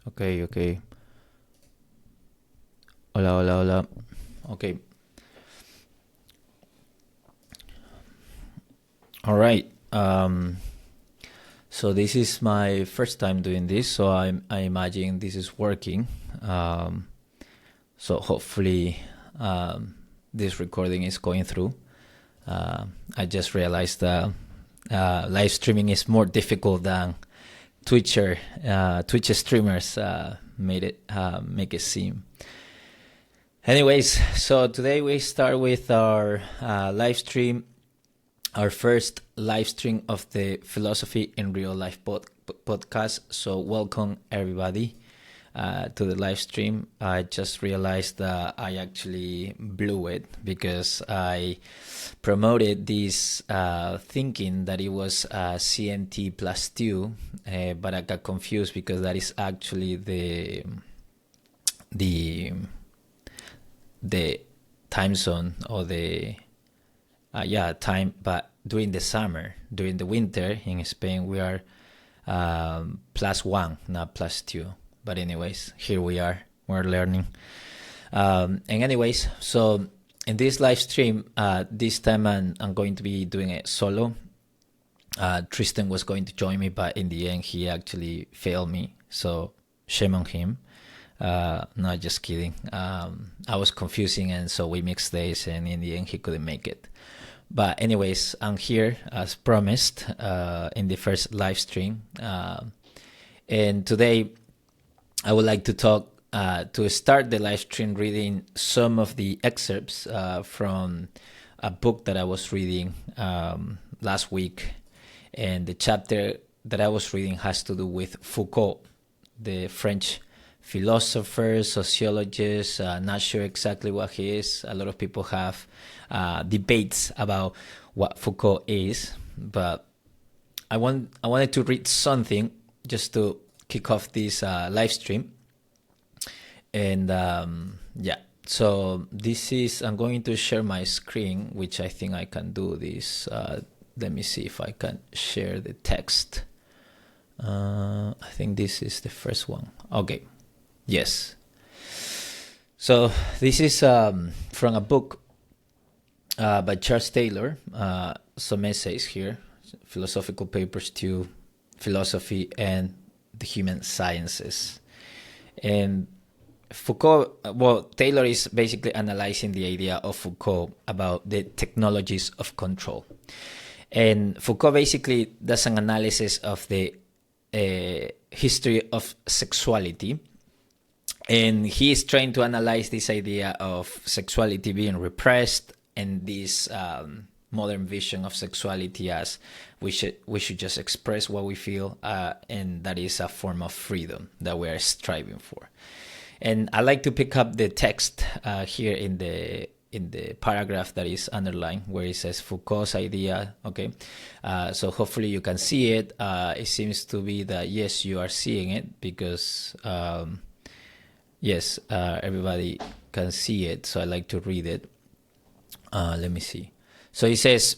Okay, okay. Hola, hola, hola. Okay. All right. So this is my first time doing this, so I imagine this is working. So hopefully this recording is going through. I just realized that live streaming is more difficult than Twitch streamers make it seem. Anyways, so today we start with our live stream, our first live stream of the Philosophy in Real Life podcast. So welcome everybody to the live stream. I just realized that I actually blew it because I promoted this thinking that it was CNT plus 2, but I got confused because that is actually the time zone or the time, but during the summer, during the winter in Spain, we are +1, not +2. But anyways, here we are, we're learning. And anyways, so in this live stream, this time I'm going to be doing it solo. Tristan was going to join me, but in the end, he actually failed me. So shame on him. No, just kidding. I was confusing, and so we mixed days, and in the end, he couldn't make it. But anyways, I'm here as promised in the first live stream. And today, I would like to talk, to start the live stream, reading some of the excerpts from a book that I was reading last week. And the chapter that I was reading has to do with Foucault, the French philosopher, sociologist. Not sure exactly what he is. A lot of people have debates about what Foucault is, but I wanted to read something just to kick off this live stream. And so this is, I'm going to share my screen, which I think I can do this. Let me see if I can share the text. I think this is the first one. Okay. Yes. So this is from a book by Charles Taylor. Some essays here, philosophical papers to philosophy and the human sciences. And Foucault, Taylor is basically analyzing the idea of Foucault about the technologies of control. And Foucault basically does an analysis of the history of sexuality. And he is trying to analyze this idea of sexuality being repressed and this modern vision of sexuality as we should just express what we feel, and that is a form of freedom that we are striving for. And I like to pick up the text here in the paragraph that is underlined, where it says Foucault's idea. Okay, so hopefully you can see it. It seems to be that yes, you are seeing it because yes, everybody can see it. So I like to read it. Let me see. So it says,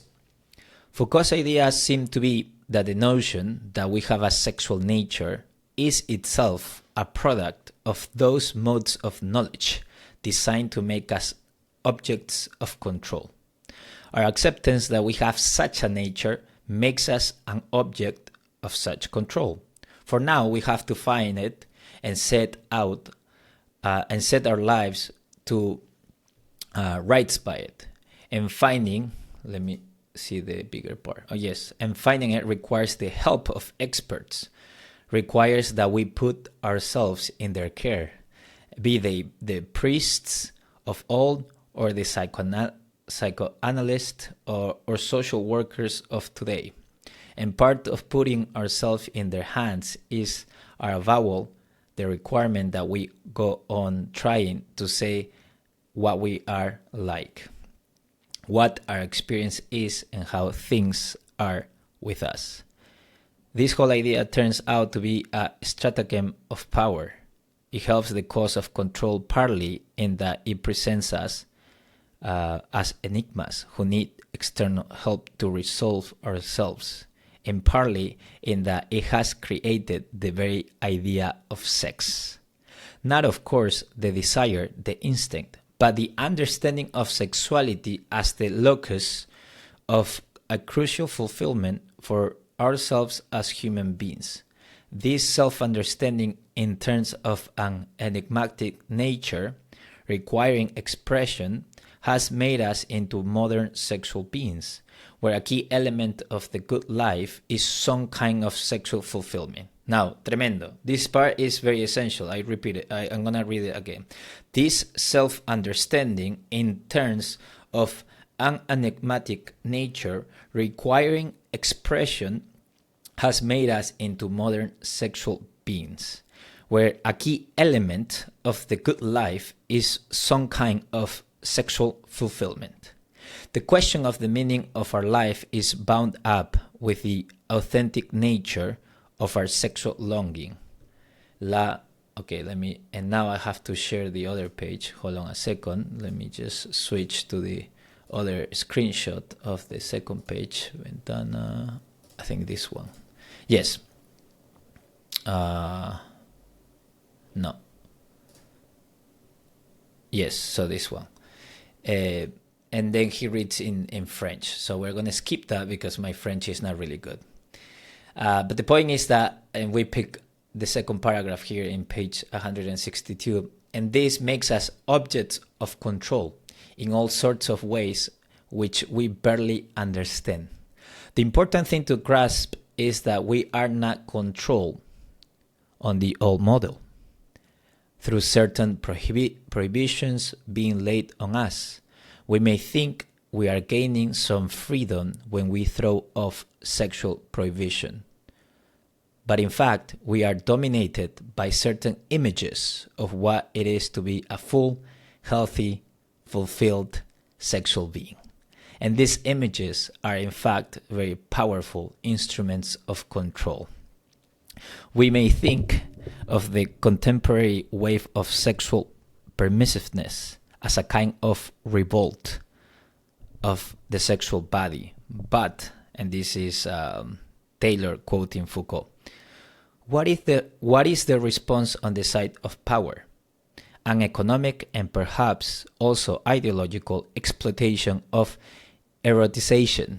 Foucault's idea seemed to be that the notion that we have a sexual nature is itself a product of those modes of knowledge designed to make us objects of control. Our acceptance that we have such a nature makes us an object of such control. For now, we have to find it and set out and set our lives to rights by it. And finding, let me see the bigger part. Oh yes, and finding it requires the help of experts, requires that we put ourselves in their care, be they the priests of old or the psychoanalysts or social workers of today. And part of putting ourselves in their hands is our avowal, the requirement that we go on trying to say what we are like, what our experience is, and how things are with us. This whole idea turns out to be a stratagem of power. It helps the cause of control partly in that it presents us as enigmas who need external help to resolve ourselves, and partly in that it has created the very idea of sex. Not, of course, the desire, the instinct, but the understanding of sexuality as the locus of a crucial fulfillment for ourselves as human beings. This self-understanding in terms of an enigmatic nature requiring expression has made us into modern sexual beings, where a key element of the good life is some kind of sexual fulfillment. Now, tremendo. This part is very essential. I repeat it. I'm going to read it again. This self-understanding in terms of an enigmatic nature requiring expression has made us into modern sexual beings, where a key element of the good life is some kind of sexual fulfillment. The question of the meaning of our life is bound up with the authentic nature of our sexual longing. And now I have to share the other page. Hold on a second. Let me just switch to the other screenshot of the second page. Ventana, I think this one. Yes. No. Yes, so this one. And then he reads in French. So we're going to skip that because my French is not really good. But the point is that, and we pick the second paragraph here in page 162, and this makes us objects of control in all sorts of ways which we barely understand. The important thing to grasp is that we are not controlled on the old model through certain prohibitions being laid on us. We may think we are gaining some freedom when we throw off sexual prohibition. But in fact, we are dominated by certain images of what it is to be a full, healthy, fulfilled sexual being. And these images are in fact very powerful instruments of control. We may think of the contemporary wave of sexual permissiveness as a kind of revolt of the sexual body. But, and this is Taylor quoting Foucault, what is the response on the side of power? An economic and perhaps also ideological exploitation of eroticization,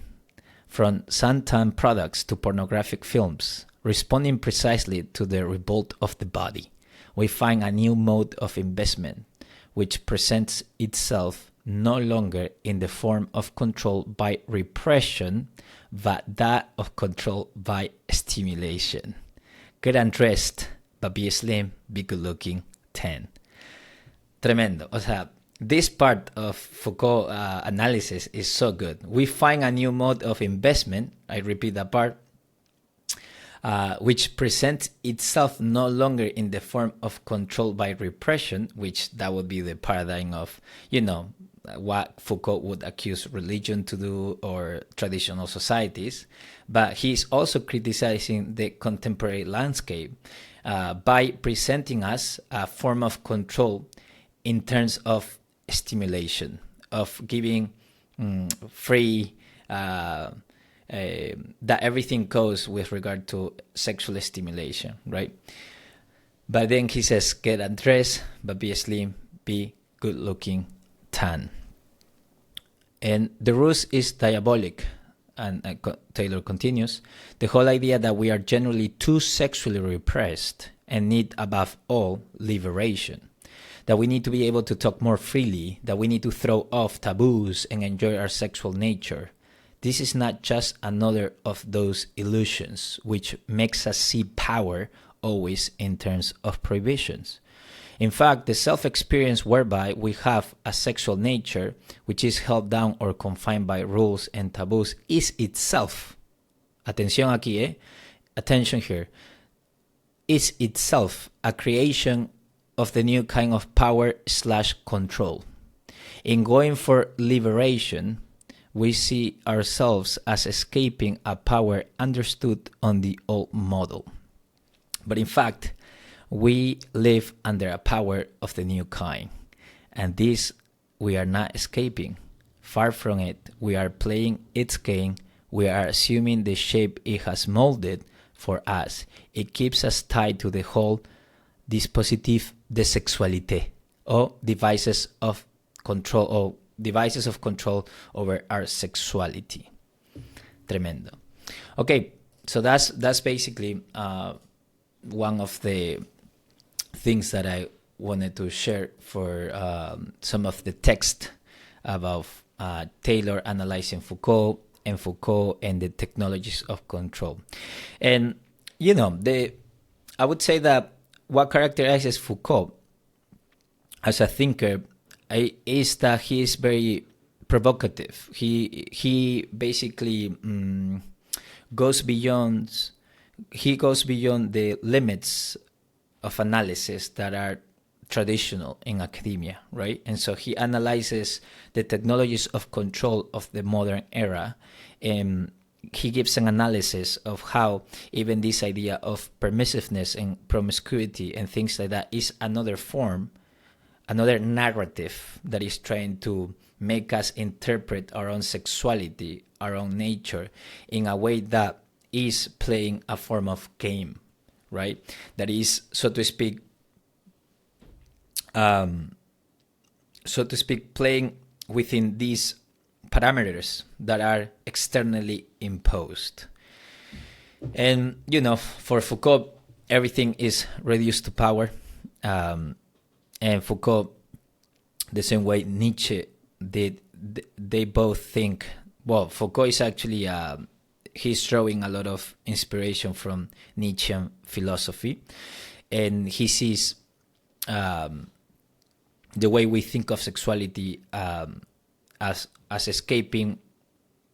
from suntan products to pornographic films, responding precisely to the revolt of the body. We find a new mode of investment which presents itself no longer in the form of control by repression, but that of control by stimulation. Get undressed, but be slim, be good looking, 10. Tremendo. O sea, this part of Foucault analysis is so good. We find a new mode of investment, I repeat that part, which presents itself no longer in the form of control by repression, which that would be the paradigm of, what Foucault would accuse religion to do or traditional societies. But he's also criticizing the contemporary landscape by presenting us a form of control in terms of stimulation, of giving free, that everything goes with regard to sexual stimulation, right? But then he says, get undressed, but be slim, be good looking, tan. And the ruse is diabolic. And Taylor continues, the whole idea that we are generally too sexually repressed and need above all liberation, that we need to be able to talk more freely, that we need to throw off taboos and enjoy our sexual nature. This is not just another of those illusions which makes us see power always in terms of prohibitions. In fact, the self-experience whereby we have a sexual nature which is held down or confined by rules and taboos is itself, atención aquí, attention here, is itself a creation of the new kind of power/control. In going for liberation, we see ourselves as escaping a power understood on the old model. But in fact, we live under a power of the new kind, and this we are not escaping. Far from it, we are playing its game we are assuming the shape it has molded for us. It keeps us tied to the whole dispositif de sexualité, or devices of control over our sexuality. Tremendo. Okay, so that's basically one of the things that I wanted to share for some of the text about Taylor analyzing Foucault and the technologies of control. And I would say that what characterizes Foucault as a thinker is that he is very provocative. He basically goes beyond the limits of analysis that are traditional in academia, right? And so he analyzes the technologies of control of the modern era, and he gives an analysis of how even this idea of permissiveness and promiscuity and things like that is another narrative that is trying to make us interpret our own sexuality, our own nature, in a way that is playing a form of game, right? That is, so to speak, playing within these parameters that are externally imposed. And, for Foucault, everything is reduced to power. And Foucault, the same way Nietzsche did, they both think, well, Foucault is actually, he's drawing a lot of inspiration from Nietzschean philosophy. And he sees the way we think of sexuality as escaping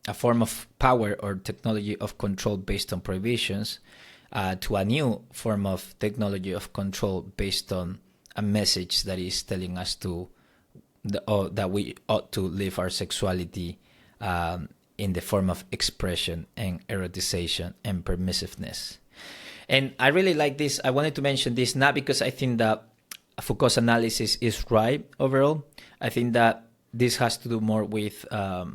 a form of power or technology of control based on prohibitions to a new form of technology of control based on a message that is telling us that we ought to live our sexuality in the form of expression and erotization and permissiveness. And I really like this. I wanted to mention this not because I think that Foucault's analysis is right overall. I think that this has to do more with how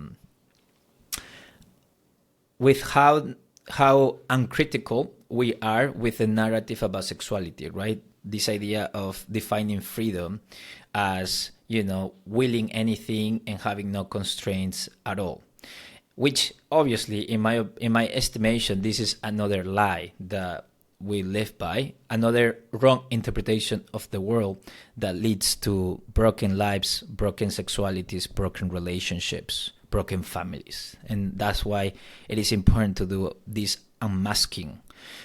uncritical we are with the narrative about sexuality, right? This idea of defining freedom as, willing anything and having no constraints at all. Which obviously, in my estimation, this is another lie that we live by, another wrong interpretation of the world that leads to broken lives, broken sexualities, broken relationships, broken families. And that's why it is important to do this unmasking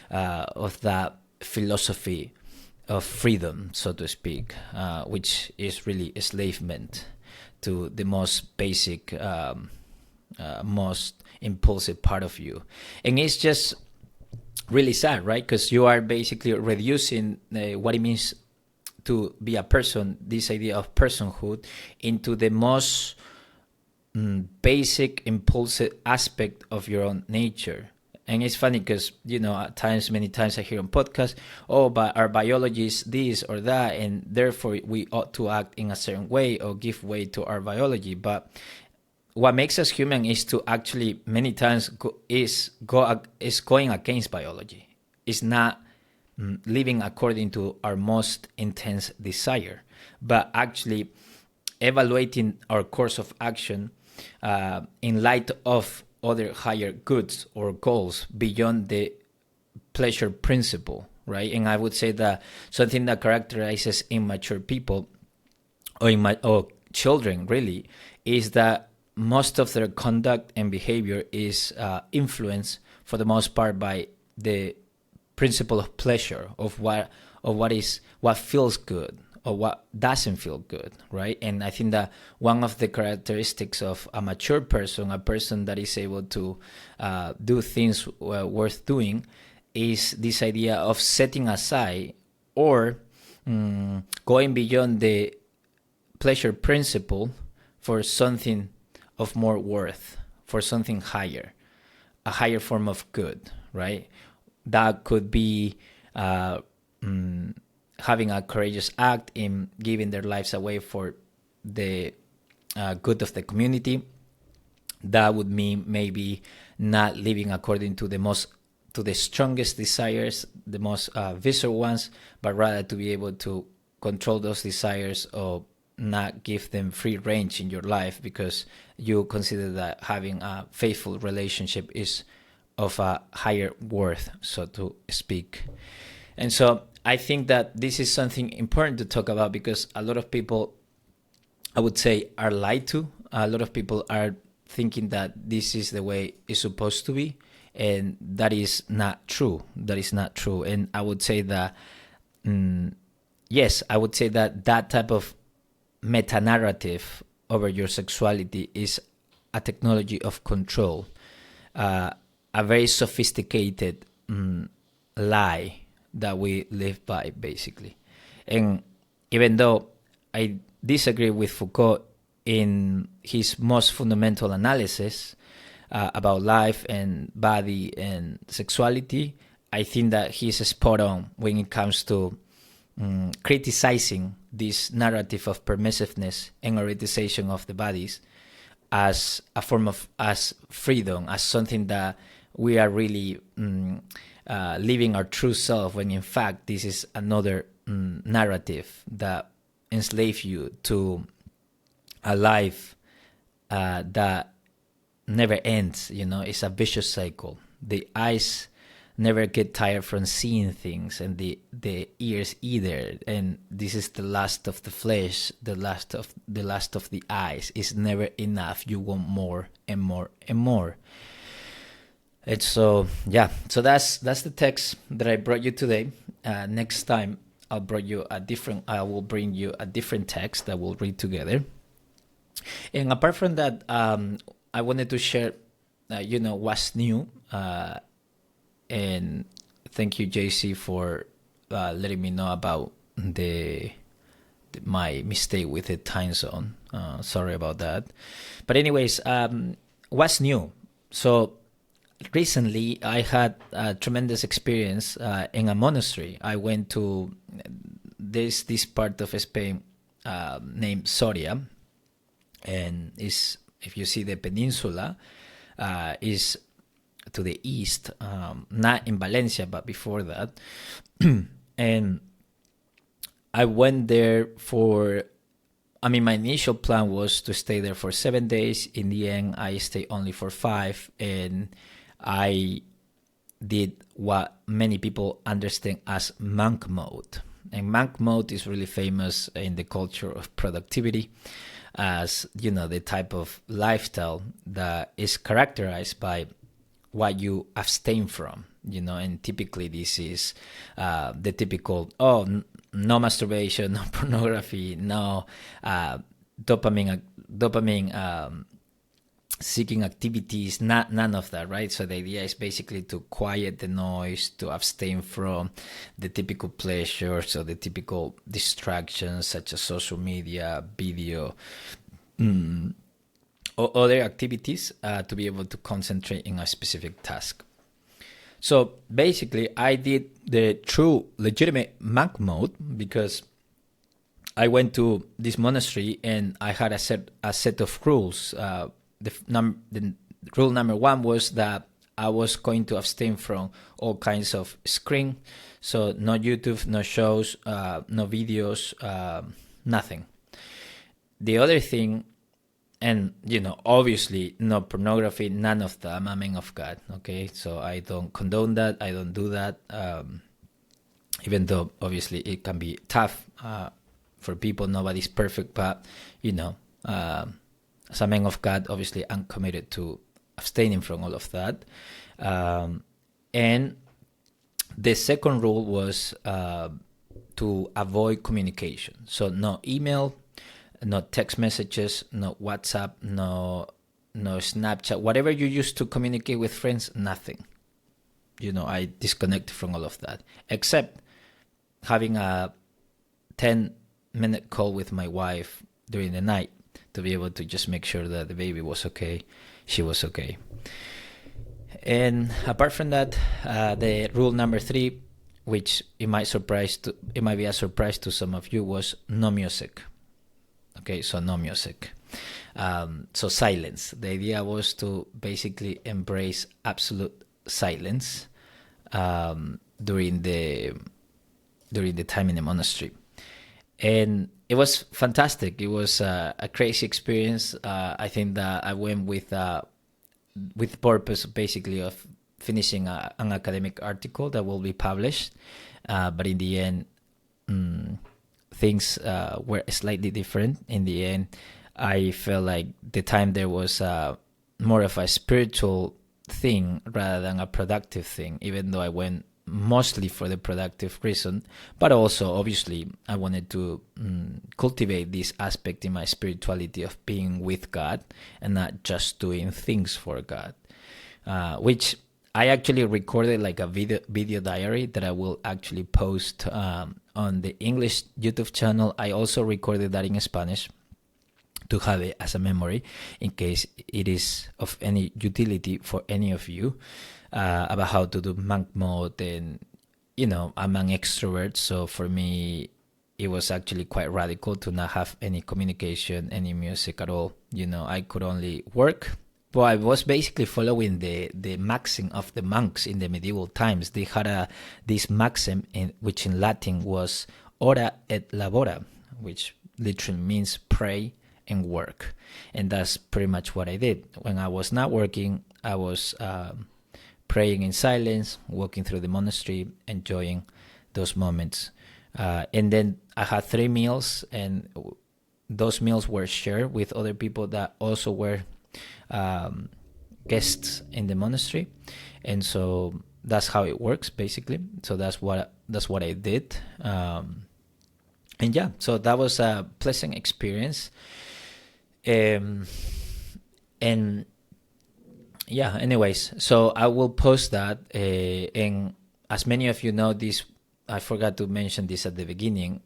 of that philosophy of freedom, so to speak, which is really enslavement to the most basic, most impulsive part of you. And it's just really sad, right? Because you are basically reducing what it means to be a person, this idea of personhood, into the most basic, impulsive aspect of your own nature. And it's funny because, many times I hear on podcasts, but our biology is this or that, and therefore we ought to act in a certain way or give way to our biology. But what makes us human is to actually many times is going against biology. It's not living according to our most intense desire, but actually evaluating our course of action in light of other higher goods or goals beyond the pleasure principle, right? And I would say that something that characterizes immature people or children really is that most of their conduct and behavior is influenced for the most part by the principle of pleasure, of what feels good or what doesn't feel good, right? And I think that one of the characteristics of a mature person, a person that is able to do things worth doing, is this idea of setting aside or going beyond the pleasure principle for something of more worth, for something higher, a higher form of good, right? That could be having a courageous act in giving their lives away for the good of the community, that would mean maybe not living according to the strongest desires, the most visceral ones, but rather to be able to control those desires or not give them free range in your life, because you consider that having a faithful relationship is of a higher worth, so to speak. And so I think that this is something important to talk about, because a lot of people, I would say, are lied to. A lot of people are thinking that this is the way it's supposed to be, and that is not true. That is not true. And I would say that, yes, I would say that that type of meta-narrative over your sexuality is a technology of control, a very sophisticated lie that we live by, basically. And even though I disagree with Foucault in his most fundamental analysis about life and body and sexuality, I think that he's spot on when it comes to criticizing this narrative of permissiveness and eroticization of the bodies as a form of as freedom, as something that we are really living our true self, when in fact this is another narrative that enslaves you to a life that never ends. It's a vicious cycle. The eyes never get tired from seeing things, and the ears either. And this is the lust of the flesh, the lust of the eyes. It's never enough. You want more and more and more. And so that's the text that I brought you today. Next time I will bring you a different text that we'll read together. And apart from that, I wanted to share what's new. And thank you, JC, for letting me know about my mistake with the time zone. Sorry about that. But anyways, what's new? So recently, I had a tremendous experience in a monastery. I went to this part of Spain named Soria, and if you see the peninsula, is to the east, not in Valencia, but before that. And I went there my initial plan was to stay there for 7 days. In the end, I stayed only for 5, and I did what many people understand as monk mode. And monk mode is really famous in the culture of productivity, as the type of lifestyle that is characterized by what you abstain from, and typically this is the typical, no masturbation, no pornography, no dopamine seeking activities, none of that, right? So the idea is basically to quiet the noise, to abstain from the typical pleasures or the typical distractions such as social media, video, or other activities, to be able to concentrate in a specific task. So basically, I did the true legitimate monk mode because I went to this monastery and I had a set of rules. The rule number 1 was that I was going to abstain from all kinds of screen, so no YouTube, no shows, no videos, nothing. The other thing, and obviously no pornography, none of that. I'm a man of God, okay? So I don't condone that. I don't do that. Even though obviously it can be tough for people. Nobody's perfect, but as a man of God, obviously I'm committed to abstaining from all of that. And the second rule was to avoid communication. So no email, no text messages, no WhatsApp, no Snapchat, whatever you use to communicate with friends, nothing. I disconnected from all of that, except having a 10-minute call with my wife during the night to be able to just make sure that the baby was okay, she was okay. And apart from that, the rule number 3, which it might be a surprise to some of you, was no music. Okay, so no music. So silence. The idea was to basically embrace absolute silence during the time in the monastery, and it was fantastic. It was a crazy experience. I think that I went with purpose, basically, of finishing an academic article that will be published, but in the end, things were slightly different. In the end, I felt like the time there was more of a spiritual thing rather than a productive thing, even though I went mostly for the productive reason, but also obviously I wanted to cultivate this aspect in my spirituality of being with God and not just doing things for God, which I actually recorded like a video diary that I will actually post on the English YouTube channel. I also recorded that in Spanish to have it as a memory in case it is of any utility for any of you, about how to do monk mode. And I'm an extrovert, so for me it was actually quite radical to not have any communication, any music at all. I could only work. But I was basically following the maxim of the monks in the medieval times. They had this maxim, which in Latin was ora et labora, which literally means pray and work. And that's pretty much what I did. When I was not working, I was praying in silence, walking through the monastery, enjoying those moments. And then I had 3 meals, and those meals were shared with other people that also were guests in the monastery. And so that's how it works, basically. So that's what I did. And yeah, so that was a pleasant experience. And yeah, anyways, so I will post that. And as many of you know, this, I forgot to mention this at the beginning,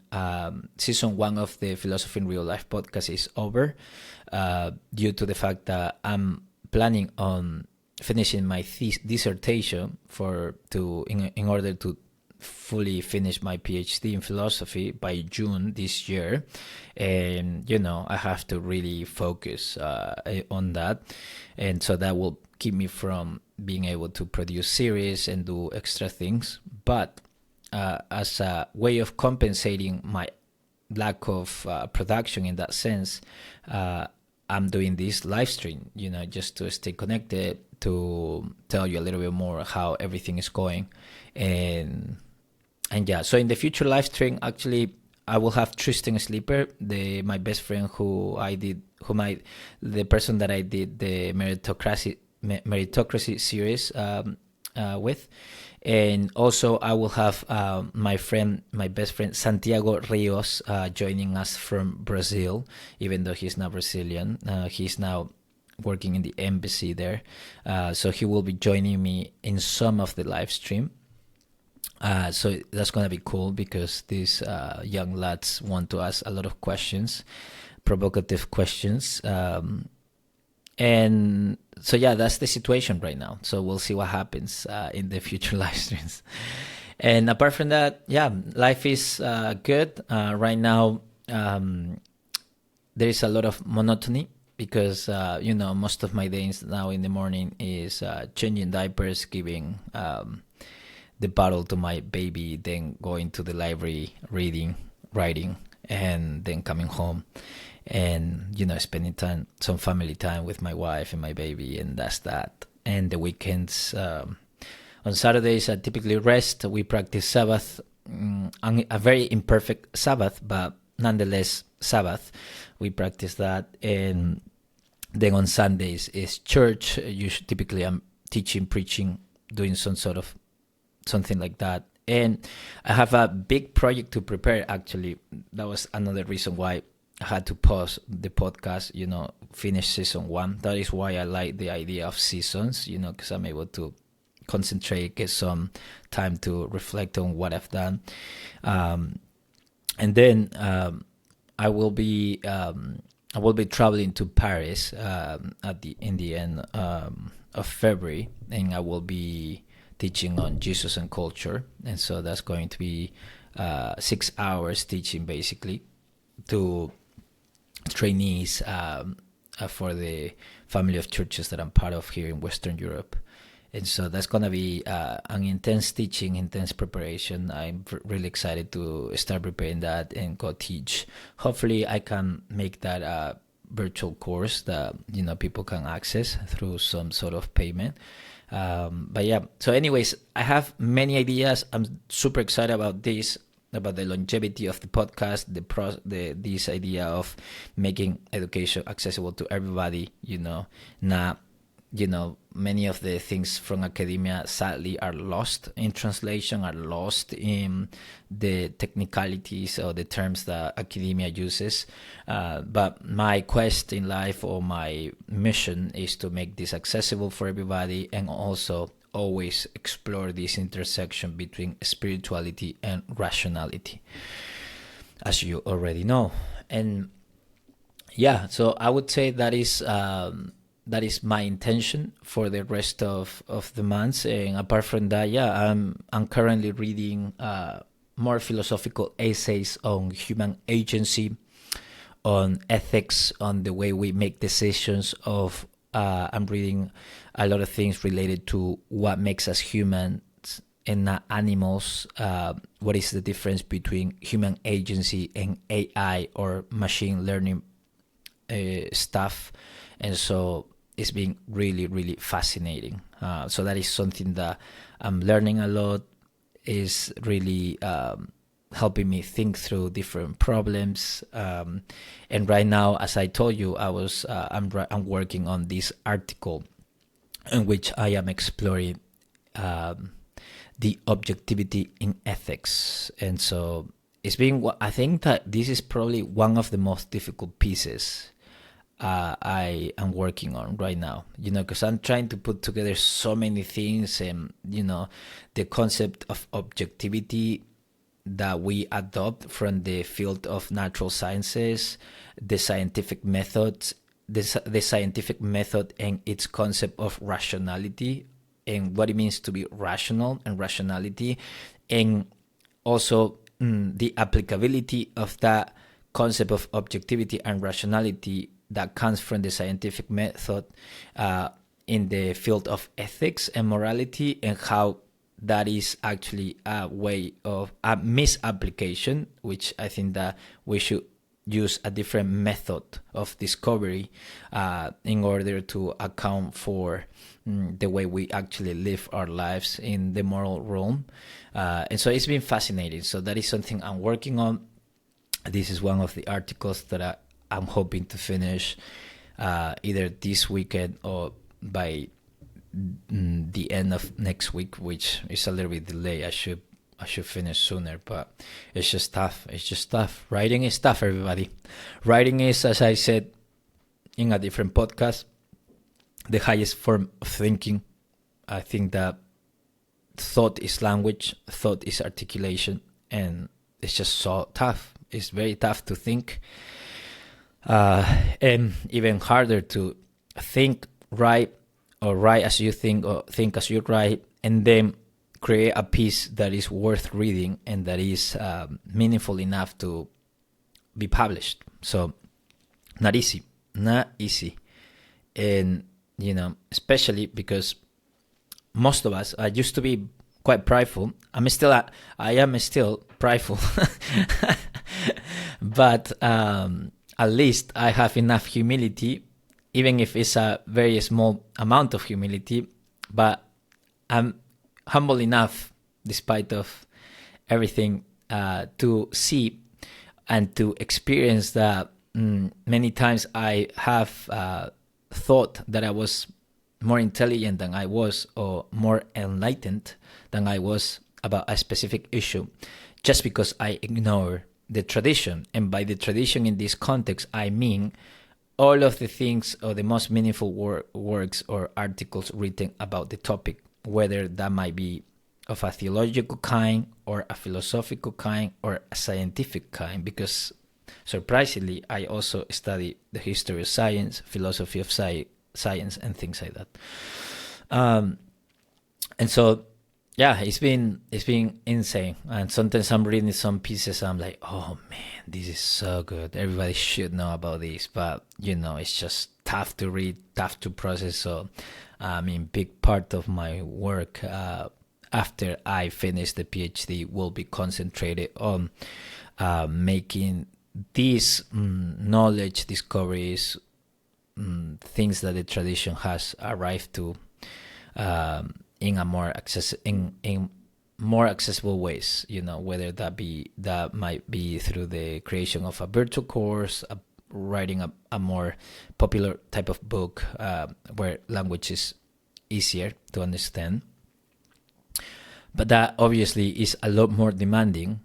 season 1 of the Philosophy in Real Life podcast is over, due to the fact that I'm planning on finishing my dissertation in order to fully finish my PhD in philosophy by June this year. And I have to really focus on that, and so that will keep me from being able to produce series and do extra things. But as a way of compensating my lack of production in that sense, I'm doing this live stream, just to stay connected, to tell you a little bit more how everything is going. And yeah, so in the future live stream, actually, I will have Tristan Sleeper, my best friend, the person that I did the meritocracy series with. And also I will have my best friend Santiago Rios joining us from Brazil, even though he's not Brazilian. He's now working in the embassy there. So he will be joining me in some of the live stream. So that's going to be cool, because these young lads want to ask a lot of questions, provocative questions. And so, yeah, that's the situation right now. So we'll see what happens in the future live streams. And apart from that, yeah, life is good. Right now, there is a lot of monotony because, most of my days now in the morning is changing diapers, giving the bottle to my baby, then going to the library, reading, writing, and then coming home and spending some family time with my wife and my baby, and that's that. And the weekends, on Saturdays I typically rest. We practice Sabbath, a very imperfect Sabbath, but nonetheless Sabbath. We practice that. And then on Sundays is church. Typically I'm teaching, preaching, doing some sort of something like that. And I have a big project to prepare, actually. That was another reason why I had to pause the podcast, finish season 1. That is why I like the idea of seasons, because I'm able to concentrate, get some time to reflect on what I've done. And then I will be traveling to Paris in the end of February, and I will be teaching on Jesus and culture. And so that's going to be 6 hours teaching, basically, to trainees for the family of churches that I'm part of here in Western Europe. And so that's going to be an intense teaching, intense preparation. I'm really excited to start preparing that and go teach. Hopefully I can make that a virtual course that, people can access through some sort of payment. But yeah, so anyways, I have many ideas. I'm super excited about this, about the longevity of the podcast, this idea of making education accessible to everybody, not, many of the things from academia sadly are lost in translation, are lost in the technicalities or the terms that academia uses. But my quest in life, or my mission, is to make this accessible for everybody, and also always explore this intersection between spirituality and rationality, as you already know. And yeah, so I would say that is my intention for the rest of the months. And apart from that, I'm currently reading more philosophical essays on human agency, on ethics, on the way we make decisions. I'm reading a lot of things related to what makes us humans and not animals. What is the difference between human agency and AI or machine learning stuff? And so it's been really, really fascinating. So that is something that I'm learning a lot, is really helping me think through different problems. And right now, as I told you, I'm working on this article in which I am exploring the objectivity in ethics. And so I think that this is probably one of the most difficult pieces I am working on right now, because I'm trying to put together so many things, and the concept of objectivity that we adopt from the field of natural sciences, the scientific methods, the scientific method and its concept of rationality, and what it means to be rational and rationality, and also the applicability of that concept of objectivity and rationality that comes from the scientific method in the field of ethics and morality, and how that is actually a way of a misapplication, which I think that we should use a different method of discovery in order to account for the way we actually live our lives in the moral realm. And so it's been fascinating. So that is something I'm working on. This is one of the articles that I'm hoping to finish either this weekend or by the end of next week, which is a little bit delayed. I should finish sooner, but it's just tough. It's just tough. Writing is tough, everybody. Writing is, as I said in a different podcast, the highest form of thinking. I think that thought is language, thought is articulation, and it's just so tough. It's very tough to think, and even harder to think, write, or write as you think, or think as you write, and then create a piece that is worth reading and that is meaningful enough to be published. So not easy. And especially because most of us, I used to be quite prideful. I am still prideful, but at least I have enough humility, even if it's a very small amount of humility, but I'm humble enough, despite of everything, to see and to experience that many times I have thought that I was more intelligent than I was, or more enlightened than I was about a specific issue, just because I ignore the tradition. And by the tradition in this context, I mean all of the things or the most meaningful works or articles written about the topic, whether that might be of a theological kind or a philosophical kind or a scientific kind, because surprisingly, I also study the history of science, philosophy of science, and things like that. And so yeah, it's been insane. And sometimes I'm reading some pieces, I'm like, oh man, this is so good. Everybody should know about this, but it's just tough to read, tough to process. So, I mean, big part of my work after I finish the PhD will be concentrated on making these knowledge discoveries, things that the tradition has arrived to, in a in more accessible ways. Whether that might be through the creation of a virtual course, writing a more popular type of book, where language is easier to understand. But that obviously is a lot more demanding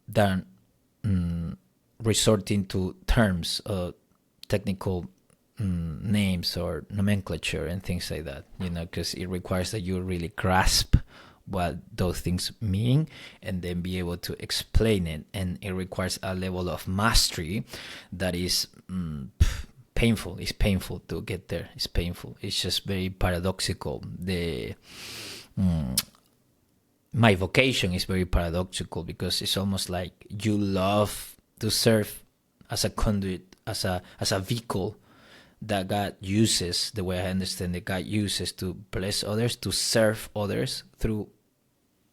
than resorting to terms, technical names or nomenclature and things like that, because it requires that you really grasp what those things mean and then be able to explain it. And it requires a level of mastery that is painful. It's painful to get there. It's painful. It's just very paradoxical. My vocation is very paradoxical, because it's almost like you love to serve as a conduit, as a vehicle that God uses, the way I understand that God uses to bless others, to serve others through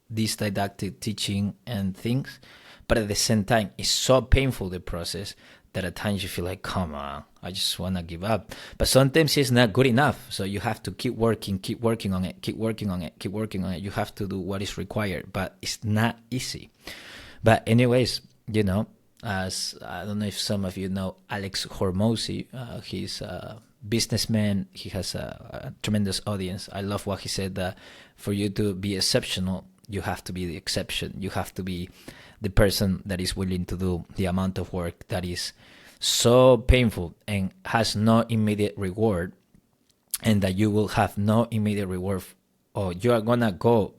this didactic teaching and things. But at the same time, it's so painful, the process, that at times you feel like, come on, I just want to give up. But sometimes it's not good enough. So you have to keep working on it. You have to do what is required, but it's not easy. But anyways, as I don't know if some of you know Alex Hormozy, he's a businessman. He has a tremendous audience. I love what he said, that for you to be exceptional, you have to be the exception. You have to be the person that is willing to do the amount of work that is so painful and has no immediate reward, and that you will have no immediate reward, or you are gonna go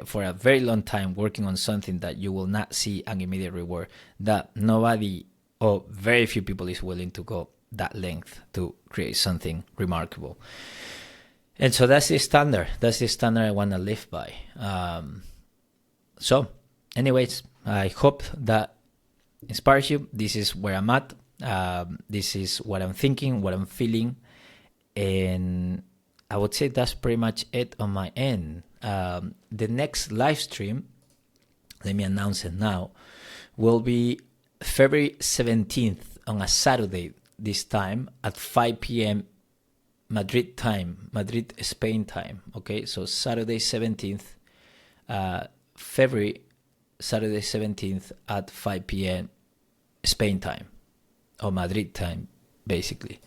for a very long time working on something that you will not see an immediate reward, that nobody or very few people is willing to go that length to create something remarkable. And so that's the standard I want to live by. So anyways, I hope that inspires you. This is where I'm at. This is what I'm thinking, what I'm feeling, and I would say that's pretty much it on my end. The next live stream, let me announce it now, will be February 17th on a Saturday, this time at 5 p.m. Madrid time, Madrid, Spain time. Okay, so Saturday 17th, February, Saturday 17th at 5 p.m. Spain time, or Madrid time, basically,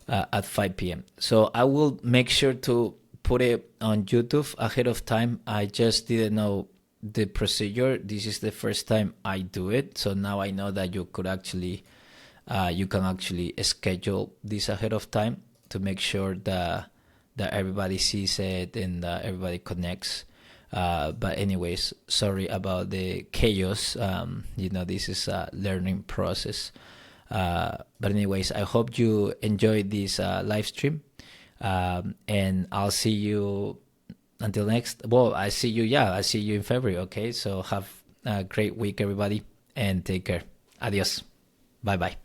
at 5 p.m. So I will make sure to put it on YouTube ahead of time. I just didn't know the procedure. This is the first time I do it, so now I know that you can actually schedule this ahead of time to make sure that everybody sees it and everybody connects. But anyways, sorry about the chaos. This is a learning process. But anyways, I hope you enjoyed this live stream. And I'll see you until next. Well, I see you in February. Okay, so have a great week, everybody, and take care. Adios. Bye bye.